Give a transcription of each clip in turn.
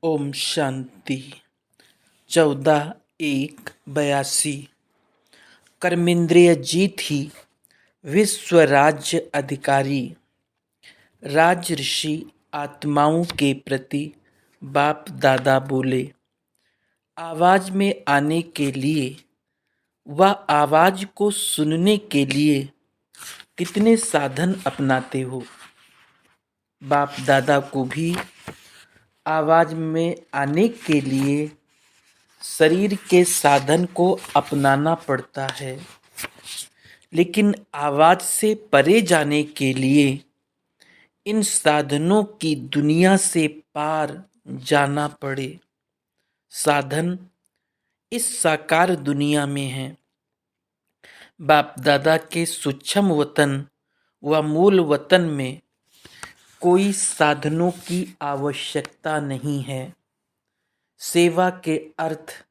ओम शांति। 14/1/82। कर्मेंद्रिय जीत ही विश्व राज्य अधिकारी। राज ऋषि आत्माओं के प्रति बाप दादा बोले, आवाज में आने के लिए व आवाज को सुनने के लिए कितने साधन अपनाते हो। बाप दादा को भी आवाज में आने के लिए शरीर के साधन को अपनाना पड़ता है, लेकिन आवाज से परे जाने के लिए इन साधनों की दुनिया से पार जाना पड़े। साधन इस साकार दुनिया में है। बाप दादा के सूक्ष्म वतन व मूल वतन में कोई साधनों की आवश्यकता नहीं है। सेवा के अर्थ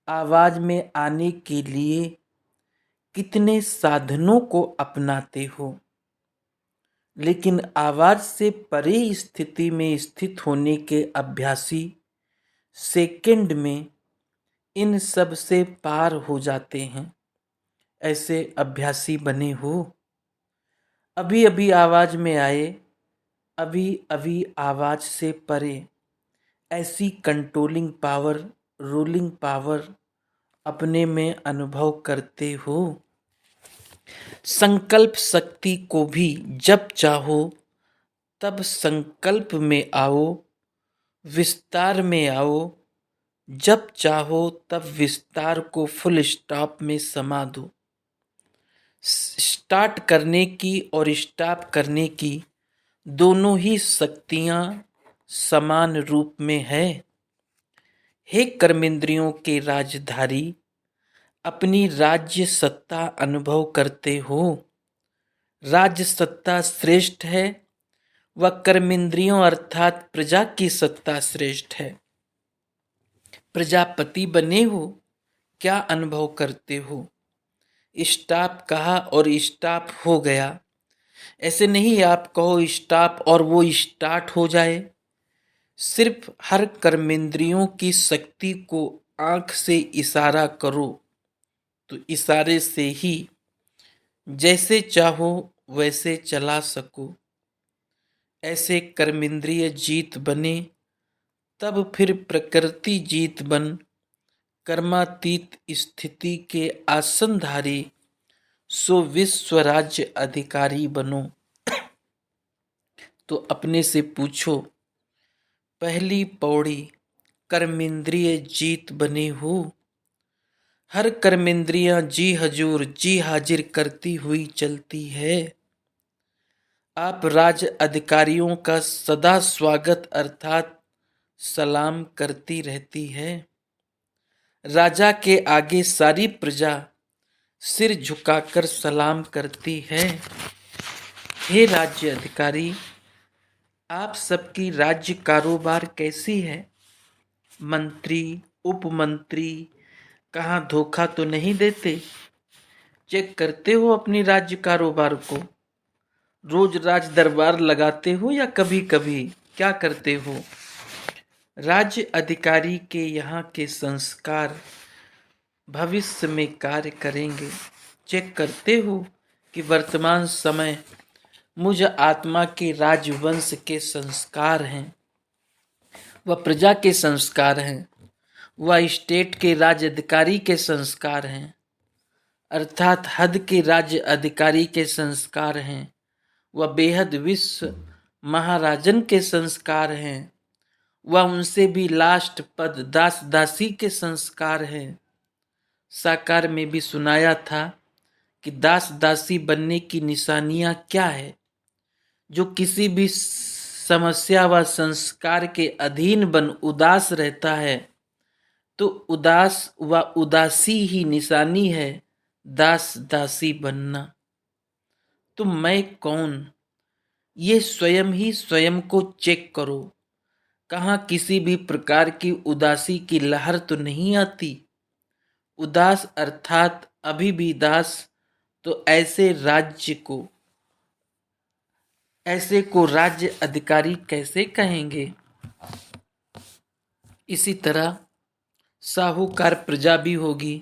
आवाज में आने के लिए कितने साधनों को अपनाते हो, लेकिन आवाज से परे स्थिति में स्थित होने के अभ्यासी सेकंड में इन सब से पार हो जाते हैं। ऐसे अभ्यासी बने हो। अभी अभी आवाज में आए, अभी अभी आवाज से परे। ऐसी कंट्रोलिंग पावर, रूलिंग पावर अपने में अनुभव करते हो। संकल्प शक्ति को भी जब चाहो तब संकल्प में आओ, विस्तार में आओ। जब चाहो तब विस्तार को फुल स्टॉप में समा दो। स्टार्ट करने की और स्टॉप करने की दोनों ही शक्तियां समान रूप में है। हे कर्मेंद्रियों के राजधारी, अपनी राज्य सत्ता अनुभव करते हो। राज्य सत्ता श्रेष्ठ है व कर्मेंद्रियों अर्थात प्रजा की सत्ता श्रेष्ठ है। प्रजापति बने हो, क्या अनुभव करते हो। स्टॉप कहा और स्टॉप हो गया। ऐसे नहीं आप कहो स्टॉप और वो स्टार्ट हो जाए। सिर्फ हर कर्मेंद्रियों की शक्ति को आंख से इशारा करो तो इशारे से ही जैसे चाहो वैसे चला सको। ऐसे कर्मेंद्रिय जीत बने तब फिर प्रकृति जीत बन कर्मातीत स्थिति के आसनधारी सो विश्व राज्य अधिकारी बनो। तो अपने से पूछो, पहली पौड़ी कर्मेंद्रिय जीत बने हो। हर कर्मेंद्रियां जी हजूर जी हाजिर करती हुई चलती है। आप राज अधिकारियों का सदा स्वागत अर्थात सलाम करती रहती है। राजा के आगे सारी प्रजा सिर झुकाकर सलाम करती है। हे राज्य अधिकारी, आप सबकी राज्य कारोबार कैसी है। मंत्री, उपमंत्री कहाँ धोखा तो नहीं देते। चेक करते हो अपनी राज्य कारोबार को। रोज राज दरबार लगाते हो या कभी कभी क्या करते हो। राज्य अधिकारी के यहाँ के संस्कार भविष्य में कार्य करेंगे। चेक करते हो कि वर्तमान समय मुझ आत्मा के राजवंश के संस्कार हैं, वह प्रजा के संस्कार हैं, वह स्टेट के राज्य अधिकारी के संस्कार हैं, अर्थात हद के राज्य अधिकारी के संस्कार हैं, वह बेहद विश्व महाराजन के संस्कार हैं, वह उनसे भी लास्ट पद दास दासी के संस्कार हैं। साकार में भी सुनाया था कि दास दासी बनने की निशानियां क्या है। जो किसी भी समस्या व संस्कार के अधीन बन उदास रहता है तो उदास व उदासी ही निशानी है दास दासी बनना। तो मैं कौन, ये स्वयं ही स्वयं को चेक करो। कहाँ किसी भी प्रकार की उदासी की लहर तो नहीं आती। उदास अर्थात अभी भी दास, तो ऐसे को राज्य अधिकारी कैसे कहेंगे। इसी तरह साहूकार प्रजा भी होगी।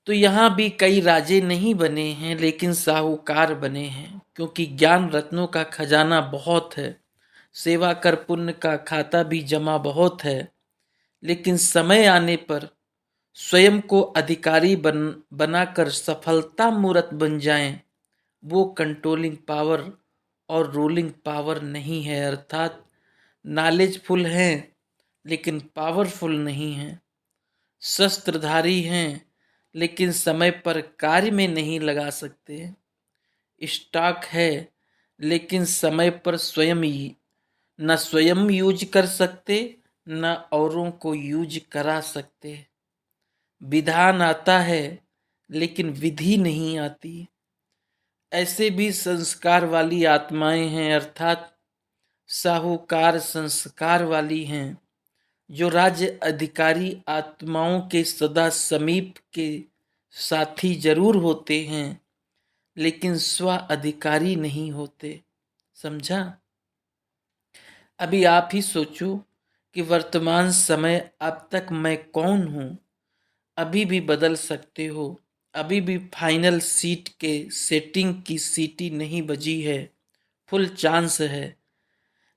तो यहाँ भी कई राजे नहीं बने हैं लेकिन साहूकार बने हैं, क्योंकि ज्ञान रत्नों का खजाना बहुत है, सेवा कर पुण्य का खाता भी जमा बहुत है, लेकिन समय आने पर स्वयं को अधिकारी बनाकर सफलता मूर्त बन जाएं, वो कंट्रोलिंग पावर और रूलिंग पावर नहीं है। अर्थात नॉलेजफुल हैं लेकिन पावरफुल नहीं हैं, शस्त्रधारी हैं लेकिन समय पर कार्य में नहीं लगा सकते, स्टॉक है लेकिन समय पर न स्वयं यूज कर सकते न औरों को यूज करा सकते, विधान आता है लेकिन विधि नहीं आती। ऐसे भी संस्कार वाली आत्माएं हैं, अर्थात साहूकार संस्कार वाली हैं, जो राज्य अधिकारी आत्माओं के सदा समीप के साथी जरूर होते हैं लेकिन स्व अधिकारी नहीं होते। समझा? अभी आप ही सोचो कि वर्तमान समय अब तक मैं कौन हूं, अभी भी बदल सकते हो, अभी भी फाइनल सीट के सेटिंग की सीटी नहीं बजी है, फुल चांस है,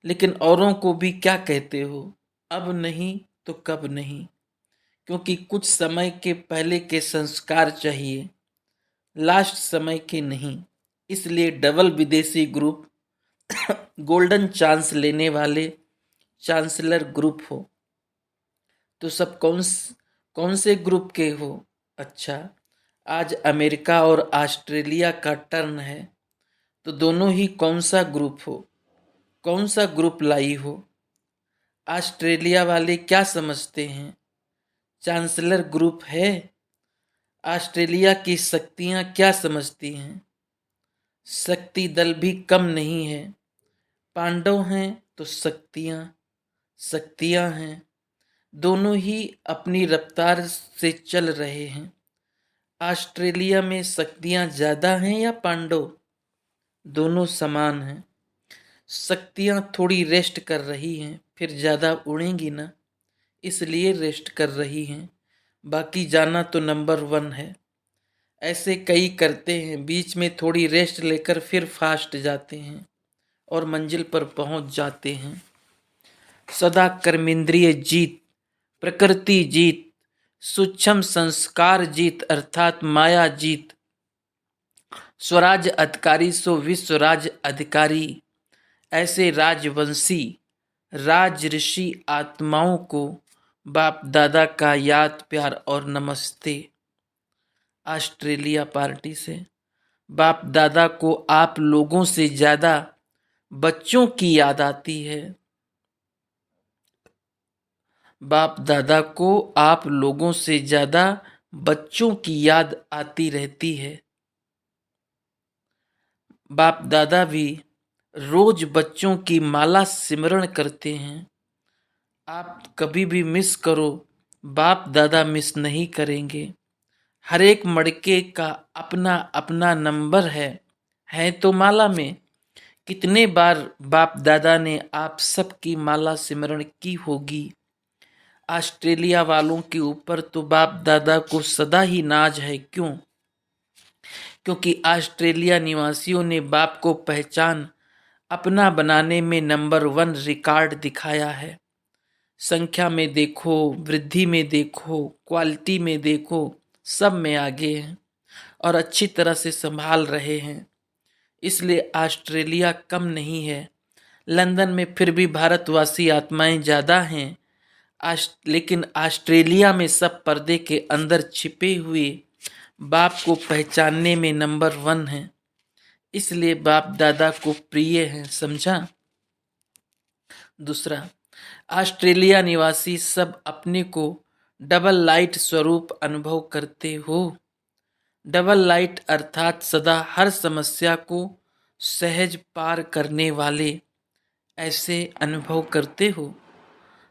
लेकिन औरों को भी क्या कहते हो, अब नहीं तो कब नहीं, क्योंकि कुछ समय के पहले के संस्कार चाहिए, लास्ट समय के नहीं। इसलिए डबल विदेशी ग्रुप गोल्डन चांस लेने वाले चांसलर ग्रुप हो। तो सब कौन से ग्रुप के हो? अच्छा, आज अमेरिका और ऑस्ट्रेलिया का टर्न है, तो दोनों ही कौन सा ग्रुप हो, कौन सा ग्रुप लाई हो? ऑस्ट्रेलिया वाले क्या समझते हैं, चांसलर ग्रुप है? ऑस्ट्रेलिया की शक्तियां क्या समझती हैं? शक्ति दल भी कम नहीं है, पांडव हैं तो शक्तियां हैं, दोनों ही अपनी रफ्तार से चल रहे हैं। ऑस्ट्रेलिया में शक्तियां ज्यादा हैं या पांडव? दोनों समान हैं। शक्तियां थोड़ी रेस्ट कर रही हैं, फिर ज्यादा उड़ेंगी ना, इसलिए रेस्ट कर रही हैं, बाकी जाना तो नंबर 1 है। ऐसे कई करते हैं, बीच में थोड़ी रेस्ट लेकर फिर फास्ट जाते हैं और मंजिल पर पहुंच जाते हैं। सदा कर्मेंद्रिय जीत, प्रकृति जीत, सूक्ष्म संस्कार जीत अर्थात माया जीत, स्वराज अधिकारी सो विश्व राज अधिकारी। ऐसे राजवंशी राज ऋषि आत्माओं को बाप दादा का याद प्यार और नमस्ते। ऑस्ट्रेलिया पार्टी से बाप दादा को आप लोगों से ज्यादा बच्चों की याद आती है। बाप दादा को आप लोगों से ज्यादा बच्चों की याद आती रहती है। बाप दादा भी रोज बच्चों की माला सिमरण करते हैं। आप कभी भी मिस करो, बाप दादा मिस नहीं करेंगे। हर एक मड़के का अपना अपना नंबर है तो माला में। कितने बार बाप दादा ने आप सबकी माला सिमरण की होगी। ऑस्ट्रेलिया वालों के ऊपर तो बाप दादा को सदा ही नाज है। क्यों? क्योंकि ऑस्ट्रेलिया निवासियों ने बाप को पहचान अपना बनाने में नंबर 1 रिकॉर्ड दिखाया है। संख्या में देखो, वृद्धि में देखो, क्वालिटी में देखो, सब में आगे हैं और अच्छी तरह से संभाल रहे हैं। इसलिए ऑस्ट्रेलिया कम नहीं है। लंदन में फिर भी भारतवासी आत्माएं ज़्यादा हैं, लेकिन ऑस्ट्रेलिया में सब पर्दे के अंदर छिपे हुए बाप को पहचानने में नंबर 1 है। इसलिए बाप दादा को प्रिय है। समझा? दूसरा, ऑस्ट्रेलिया निवासी सब अपने को डबल लाइट स्वरूप अनुभव करते हो। डबल लाइट अर्थात सदा हर समस्या को सहज पार करने वाले, ऐसे अनुभव करते हो।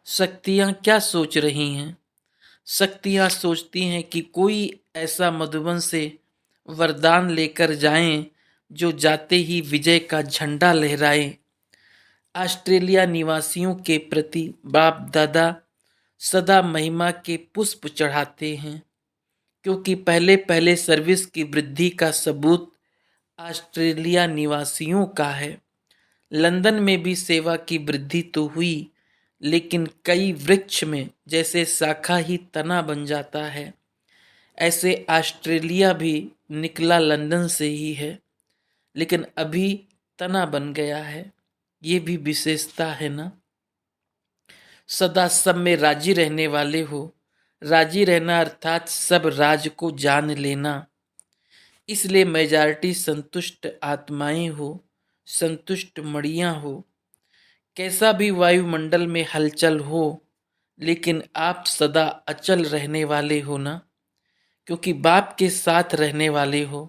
शक्तियाँ क्या सोच रही हैं? शक्तियाँ सोचती हैं कि कोई ऐसा मधुबन से वरदान लेकर जाएं जो जाते ही विजय का झंडा लहराए। ऑस्ट्रेलिया निवासियों के प्रति बाप दादा सदा महिमा के पुष्प चढ़ाते हैं, क्योंकि पहले पहले सर्विस की वृद्धि का सबूत ऑस्ट्रेलिया निवासियों का है। लंदन में भी सेवा की वृद्धि तो हुई, लेकिन कई वृक्ष में जैसे शाखा ही तना बन जाता है, ऐसे ऑस्ट्रेलिया भी निकला लंदन से ही है, लेकिन अभी तना बन गया है। ये भी विशेषता है ना। सदा सब में राजी रहने वाले हो। राजी रहना अर्थात सब राज को जान लेना। इसलिए मेजॉरिटी संतुष्ट आत्माएं हो, संतुष्ट मड़ियां हो। कैसा भी वायुमंडल में हलचल हो, लेकिन आप सदा अचल रहने वाले हो ना, क्योंकि बाप के साथ रहने वाले हो।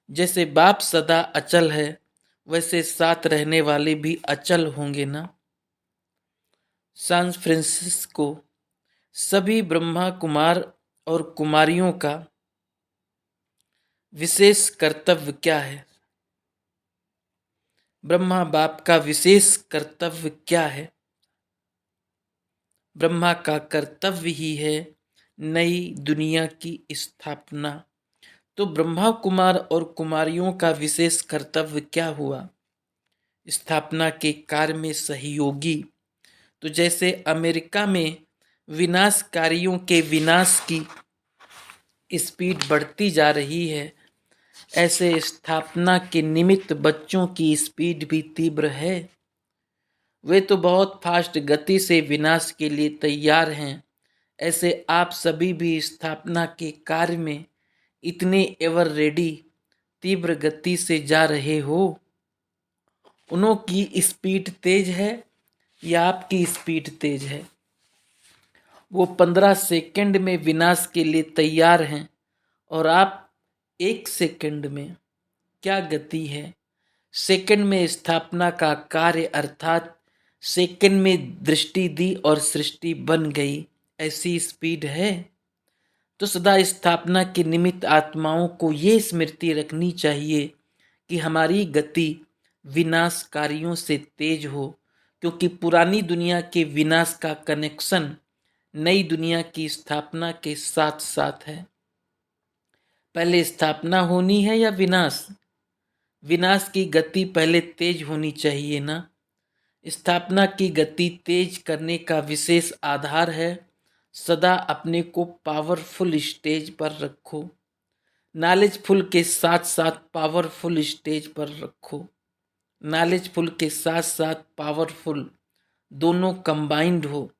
जैसे बाप सदा अचल है, वैसे साथ रहने वाले भी अचल होंगे ना। सैन फ्रांसिस्को सभी ब्रह्मा कुमार और कुमारियों का विशेष कर्तव्य क्या है? ब्रह्मा बाप का विशेष कर्तव्य क्या है? ब्रह्मा का कर्तव्य ही है नई दुनिया की स्थापना। तो ब्रह्मा कुमार और कुमारियों का विशेष कर्तव्य क्या हुआ? स्थापना के कार्य में सहयोगी। तो जैसे अमेरिका में विनाशकारियों के विनाश की स्पीड बढ़ती जा रही है, ऐसे स्थापना के निमित्त बच्चों की स्पीड भी तीव्र है। वे तो बहुत फास्ट गति से विनाश के लिए तैयार हैं। ऐसे आप सभी भी स्थापना के कार्य में इतने एवर रेडी तीव्र गति से जा रहे हो। उनों की स्पीड तेज है या आपकी स्पीड तेज है? वो 15 सेकंड में विनाश के लिए तैयार हैं और आप 1 सेकंड में। क्या गति है! सेकंड में स्थापना का कार्य अर्थात सेकंड में दृष्टि दी और सृष्टि बन गई, ऐसी स्पीड है। तो सदा स्थापना के निमित्त आत्माओं को ये स्मृति रखनी चाहिए कि हमारी गति विनाशकारियों से तेज हो, क्योंकि पुरानी दुनिया के विनाश का कनेक्शन नई दुनिया की स्थापना के साथ साथ है। पहले स्थापना होनी है या विनाश? विनाश की गति पहले तेज होनी चाहिए ना। स्थापना की गति तेज करने का विशेष आधार है सदा अपने को पावरफुल स्टेज पर रखो। नॉलेजफुल के साथ साथ पावरफुल स्टेज पर रखो। नॉलेजफुल के साथ साथ पावरफुल दोनों कंबाइंड हो,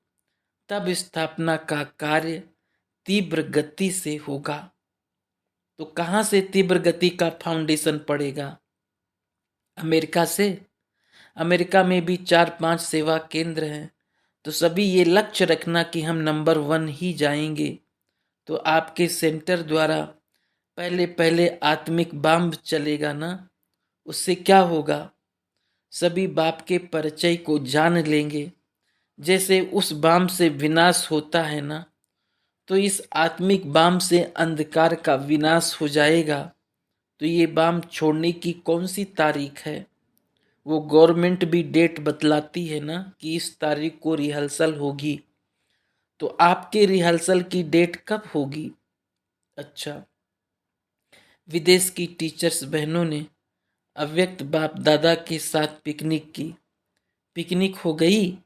तब स्थापना का कार्य तीव्र गति से होगा। तो कहाँ से तीव्र गति का फाउंडेशन पड़ेगा? अमेरिका से। अमेरिका में भी 4-5 सेवा केंद्र हैं। तो सभी ये लक्ष्य रखना कि हम नंबर 1 ही जाएंगे। तो आपके सेंटर द्वारा पहले पहले आत्मिक बम चलेगा ना। उससे क्या होगा? सभी बाप के परिचय को जान लेंगे। जैसे उस बम से विनाश होता है ना, तो इस आत्मिक बम से अंधकार का विनाश हो जाएगा। तो ये बम छोड़ने की कौन सी तारीख है? वो गवर्नमेंट भी डेट बतलाती है ना कि इस तारीख को रिहर्सल होगी। तो आपके रिहर्सल की डेट कब होगी? अच्छा, विदेश की टीचर्स बहनों ने अव्यक्त बाप दादा के साथ पिकनिक की। पिकनिक हो गई।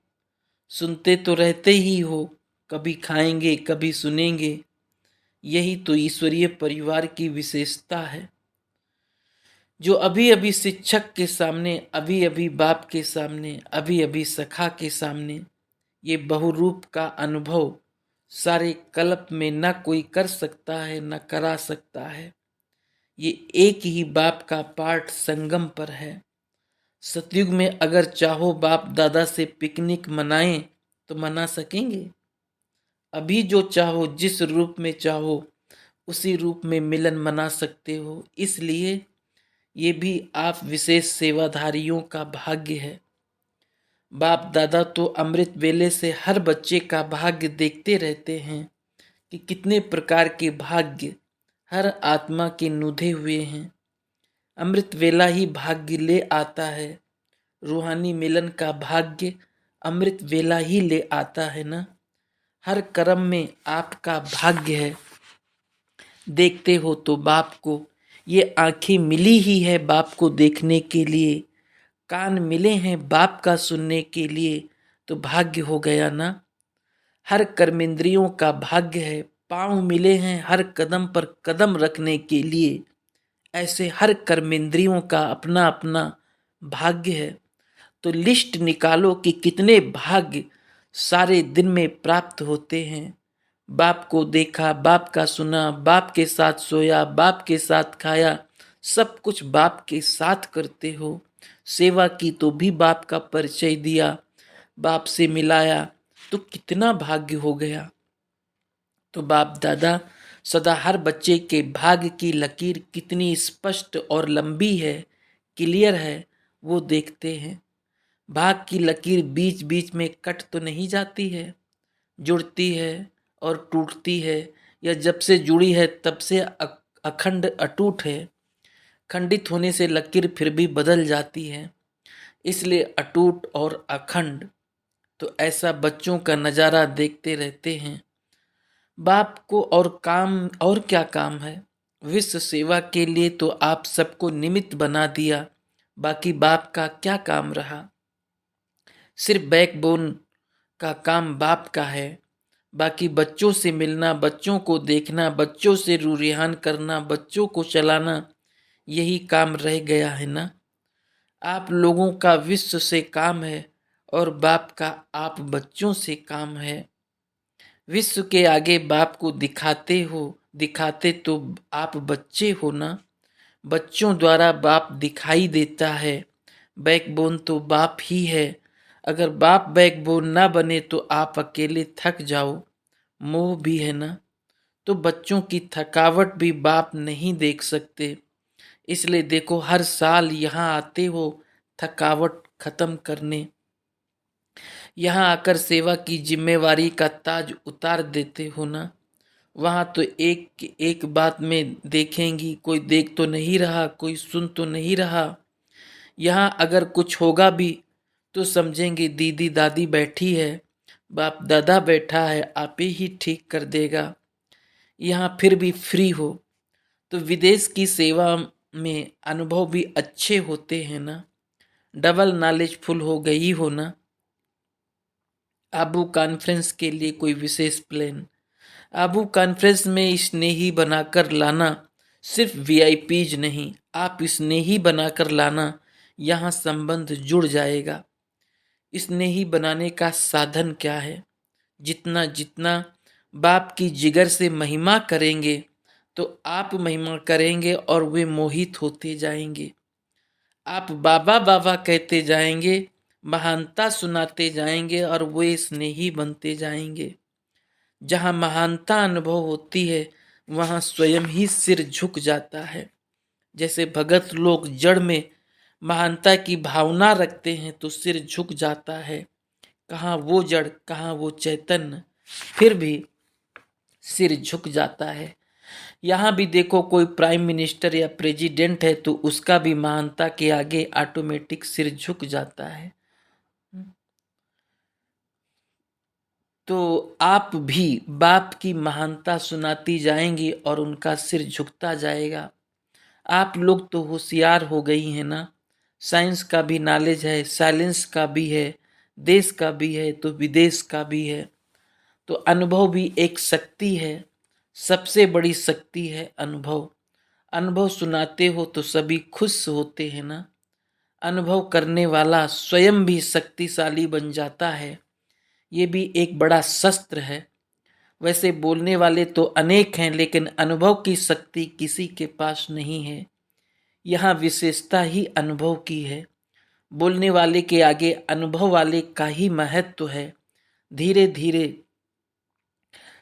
सुनते तो रहते ही हो, कभी खाएंगे कभी सुनेंगे। यही तो ईश्वरीय परिवार की विशेषता है, जो अभी अभी शिक्षक के सामने, अभी अभी बाप के सामने, अभी अभी सखा के सामने ये बहुरूप का अनुभव सारे कल्प में न कोई कर सकता है न करा सकता है। ये एक ही बाप का पाठ संगम पर है। सतयुग में अगर चाहो बाप दादा से पिकनिक मनाएं तो मना सकेंगे। अभी जो चाहो, जिस रूप में चाहो उसी रूप में मिलन मना सकते हो। इसलिए ये भी आप विशेष सेवाधारियों का भाग्य है। बाप दादा तो अमृत वेले से हर बच्चे का भाग्य देखते रहते हैं कि कितने प्रकार के भाग्य हर आत्मा के नुधे हुए हैं। अमृत वेला ही भाग्य ले आता है। रूहानी मिलन का भाग्य अमृत वेला ही ले आता है ना। हर कर्म में आपका भाग्य है। देखते हो तो बाप को, ये आंखें मिली ही है बाप को देखने के लिए, कान मिले हैं बाप का सुनने के लिए, तो भाग्य हो गया ना। हर कर्मेंद्रियों का भाग्य है, पांव मिले हैं हर कदम पर कदम रखने के लिए। ऐसे हर कर्मेंद्रियों का अपना अपना भाग्य है। तो लिस्ट निकालो कि कितने भाग्य सारे दिन में प्राप्त होते हैं। बाप को देखा, बाप का सुना, बाप के साथ सोया, बाप के साथ खाया, सब कुछ बाप के साथ करते हो। सेवा की तो भी बाप का परिचय दिया, बाप से मिलाया, तो कितना भाग्य हो गया। तो बाप दादा सदा हर बच्चे के भाग्य की लकीर कितनी स्पष्ट और लंबी है, क्लियर है, वो देखते हैं। भाग की लकीर बीच बीच में कट तो नहीं जाती है, जुड़ती है और टूटती है, या जब से जुड़ी है तब से अखंड अटूट है। खंडित होने से लकीर फिर भी बदल जाती है, इसलिए अटूट और अखंड। तो ऐसा बच्चों का नज़ारा देखते रहते हैं। बाप को और काम, और क्या काम है। विश्व सेवा के लिए तो आप सबको निमित्त बना दिया, बाकी बाप का क्या काम रहा। सिर्फ बैकबोन का काम बाप का है, बाकी बच्चों से मिलना, बच्चों को देखना, बच्चों से रूरिहान करना, बच्चों को चलाना, यही काम रह गया है ना। आप लोगों का विश्व से काम है और बाप का आप बच्चों से काम है। विश्व के आगे बाप को दिखाते हो, दिखाते तो आप बच्चे हो ना। बच्चों द्वारा बाप दिखाई देता है। बैकबोन तो बाप ही है। अगर बाप बैकबोन ना बने तो आप अकेले थक जाओ, मोह भी है ना। तो बच्चों की थकावट भी बाप नहीं देख सकते, इसलिए देखो हर साल यहाँ आते हो थकावट खत्म करने। यहाँ आकर सेवा की जिम्मेवारी का ताज उतार देते हो ना। वहाँ तो एक एक बात में देखेंगी, कोई देख तो नहीं रहा, कोई सुन तो नहीं रहा। यहाँ अगर कुछ होगा भी तो समझेंगे दीदी दादी बैठी है, बाप दादा बैठा है, आप ही ठीक कर देगा। यहाँ फिर भी फ्री हो। तो विदेश की सेवा में अनुभव भी अच्छे होते हैं ना। डबल नॉलेजफुल हो गई हो ना। आबू कॉन्फ्रेंस के लिए कोई विशेष प्लान, आबू कॉन्फ्रेंस में स्नेही बनाकर लाना। सिर्फ वीआईपीज नहीं, आप स्नेही बनाकर लाना, यहाँ संबंध जुड़ जाएगा। स्नेही बनाने का साधन क्या है। जितना जितना बाप की जिगर से महिमा करेंगे तो आप महिमा करेंगे और वे मोहित होते जाएंगे। आप बाबा बाबा कहते जाएंगे, महानता सुनाते जाएंगे और वे स्नेही बनते जाएंगे। जहाँ महानता अनुभव होती है वहाँ स्वयं ही सिर झुक जाता है। जैसे भगत लोग जड़ में महानता की भावना रखते हैं तो सिर झुक जाता है। कहाँ वो जड़, कहाँ वो चैतन्य, फिर भी सिर झुक जाता है। यहाँ भी देखो कोई प्राइम मिनिस्टर या प्रेसिडेंट है तो उसका भी महानता के आगे ऑटोमेटिक सिर झुक जाता है। तो आप भी बाप की महानता सुनाती जाएंगी और उनका सिर झुकता जाएगा। आप लोग तो होशियार हो गई हैं ना। साइंस का भी नॉलेज है, साइलेंस का भी है, देश का भी है तो विदेश का भी है। तो अनुभव भी एक शक्ति है, सबसे बड़ी शक्ति है अनुभव। अनुभव सुनाते हो तो सभी खुश होते हैं ना। अनुभव करने वाला स्वयं भी शक्तिशाली बन जाता है, ये भी एक बड़ा शस्त्र है। वैसे बोलने वाले तो अनेक हैं लेकिन अनुभव की शक्ति किसी के पास नहीं है। यहाँ विशेषता ही अनुभव की है। बोलने वाले के आगे अनुभव वाले का ही महत्व है। धीरे धीरे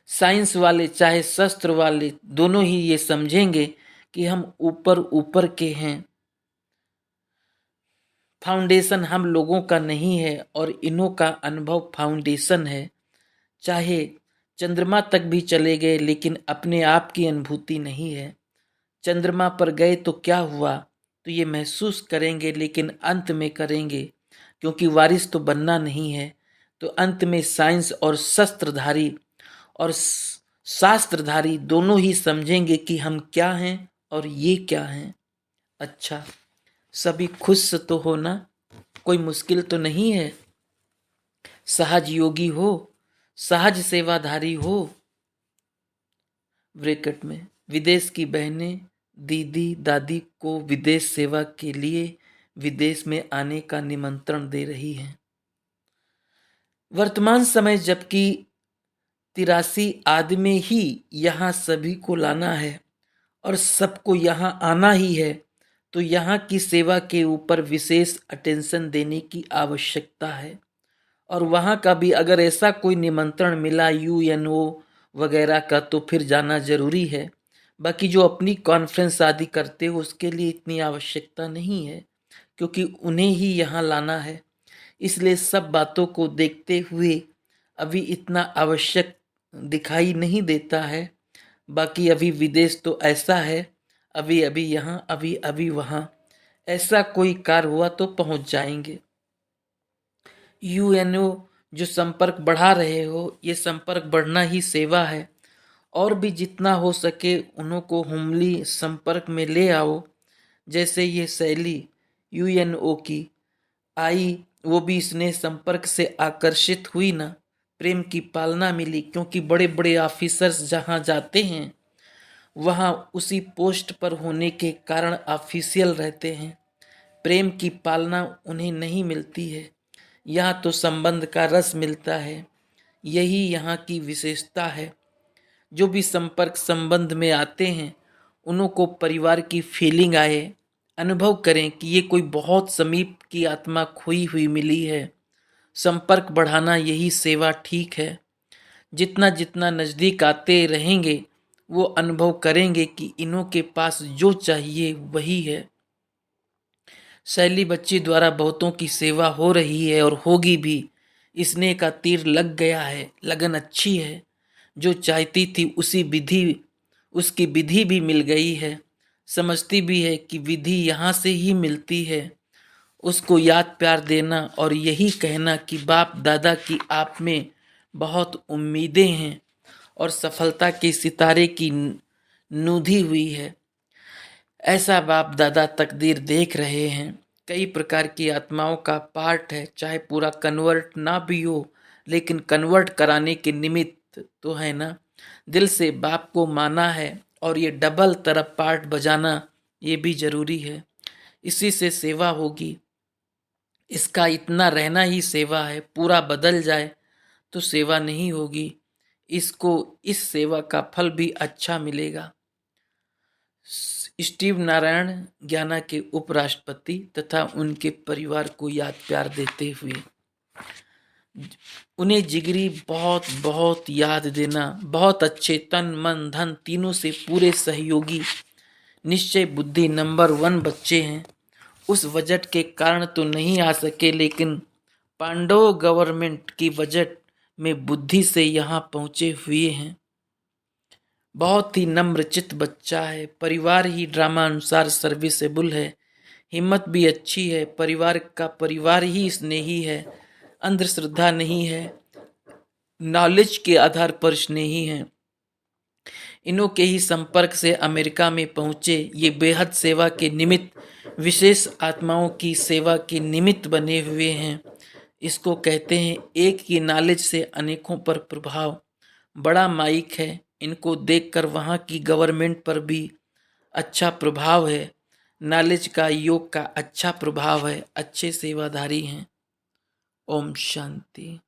साइंस वाले चाहे शस्त्र वाले दोनों ही ये समझेंगे कि हम ऊपर ऊपर के हैं। फाउंडेशन हम लोगों का नहीं है और इन्हों का अनुभव फाउंडेशन है। चाहे चंद्रमा तक भी चले गए लेकिन अपने आप की अनुभूति नहीं है। चंद्रमा पर गए तो क्या हुआ, तो ये महसूस करेंगे लेकिन अंत में करेंगे क्योंकि वारिस तो बनना नहीं है। तो अंत में साइंस और शस्त्रधारी और शास्त्रधारी दोनों ही समझेंगे कि हम क्या हैं और ये क्या हैं। अच्छा, सभी खुश तो हो ना, कोई मुश्किल तो नहीं है। सहज योगी हो, सहज सेवाधारी हो। ब्रैकेट में विदेश की बहनें दीदी दादी को विदेश सेवा के लिए विदेश में आने का निमंत्रण दे रही हैं। वर्तमान समय जबकि 83 आदमी ही यहाँ सभी को लाना है और सबको यहाँ आना ही है, तो यहाँ की सेवा के ऊपर विशेष अटेंशन देने की आवश्यकता है। और वहाँ का भी अगर ऐसा कोई निमंत्रण मिला यूएनओ वगैरह का तो फिर जाना जरूरी है। बाकी जो अपनी कॉन्फ्रेंस आदि करते हो उसके लिए इतनी आवश्यकता नहीं है, क्योंकि उन्हें ही यहाँ लाना है। इसलिए सब बातों को देखते हुए अभी इतना आवश्यक दिखाई नहीं देता है। बाकी अभी विदेश तो ऐसा है, अभी अभी यहाँ, अभी अभी वहाँ, ऐसा कोई कार्य हुआ तो पहुँच जाएंगे। यूएनओ जो संपर्क बढ़ा रहे हो, ये संपर्क बढ़ना ही सेवा है। और भी जितना हो सके उन्हों को हुमली संपर्क में ले आओ। जैसे ये शैली यूएनओ की आई, वो भी स्नेह संपर्क से आकर्षित हुई ना, प्रेम की पालना मिली, क्योंकि बड़े बड़े ऑफिसर्स जहाँ जाते हैं वहाँ उसी पोस्ट पर होने के कारण ऑफिशियल रहते हैं। प्रेम की पालना उन्हें नहीं मिलती है, यहाँ तो संबंध का रस मिलता है। यही यहाँ की विशेषता है। जो भी संपर्क संबंध में आते हैं उन्हों को परिवार की फीलिंग आए, अनुभव करें कि ये कोई बहुत समीप की आत्मा खोई हुई मिली है। संपर्क बढ़ाना यही सेवा ठीक है। जितना जितना नज़दीक आते रहेंगे वो अनुभव करेंगे कि इन्हों के पास जो चाहिए वही है। शैली बच्ची द्वारा बहुतों की सेवा हो रही है और होगी भी। स्नेह का तीर लग गया है, लगन अच्छी है। जो चाहती थी उसकी विधि भी मिल गई है। समझती भी है कि विधि यहाँ से ही मिलती है। उसको याद प्यार देना और यही कहना कि बाप दादा की आप में बहुत उम्मीदें हैं और सफलता के सितारे की नूधी हुई है। ऐसा बाप दादा तकदीर देख रहे हैं। कई प्रकार की आत्माओं का पार्ट है, चाहे पूरा कन्वर्ट ना भी हो, लेकिन कन्वर्ट कराने के निमित्त तो है ना। दिल से बाप को माना है और ये डबल तरफ पार्ट बजाना ये भी जरूरी है। इसी से सेवा होगी। इसका इतना रहना ही सेवा है। पूरा बदल जाए तो सेवा नहीं होगी। इसको इस सेवा का फल भी अच्छा मिलेगा। स्टीव नारायण ज्ञाना के उपराष्ट्रपति तथा उनके परिवार को याद प्यार देते हुए उन्हें जिगरी बहुत बहुत याद देना। बहुत अच्छे, तन मन धन तीनों से पूरे सहयोगी, निश्चय बुद्धि नंबर 1 बच्चे हैं। उस बजट के कारण तो नहीं आ सके, लेकिन पांडव गवर्नमेंट की बजट में बुद्धि से यहाँ पहुँचे हुए हैं। बहुत ही नम्रचित्त बच्चा है। परिवार ही ड्रामा अनुसार सर्विसेबल है। हिम्मत भी अच्छी है। परिवार ही स्नेही है। अंधश्रद्धा नहीं है, नॉलेज के आधार पर स्नेही है। इन्हों के ही संपर्क से अमेरिका में पहुँचे ये बेहद सेवा के निमित्त, विशेष आत्माओं की सेवा के निमित्त बने हुए हैं। इसको कहते हैं एक की नॉलेज से अनेकों पर प्रभाव। बड़ा माइक है। इनको देखकर वहाँ की गवर्नमेंट पर भी अच्छा प्रभाव है। नॉलेज का, योग का अच्छा प्रभाव है। अच्छे सेवाधारी हैं। ओम शांति।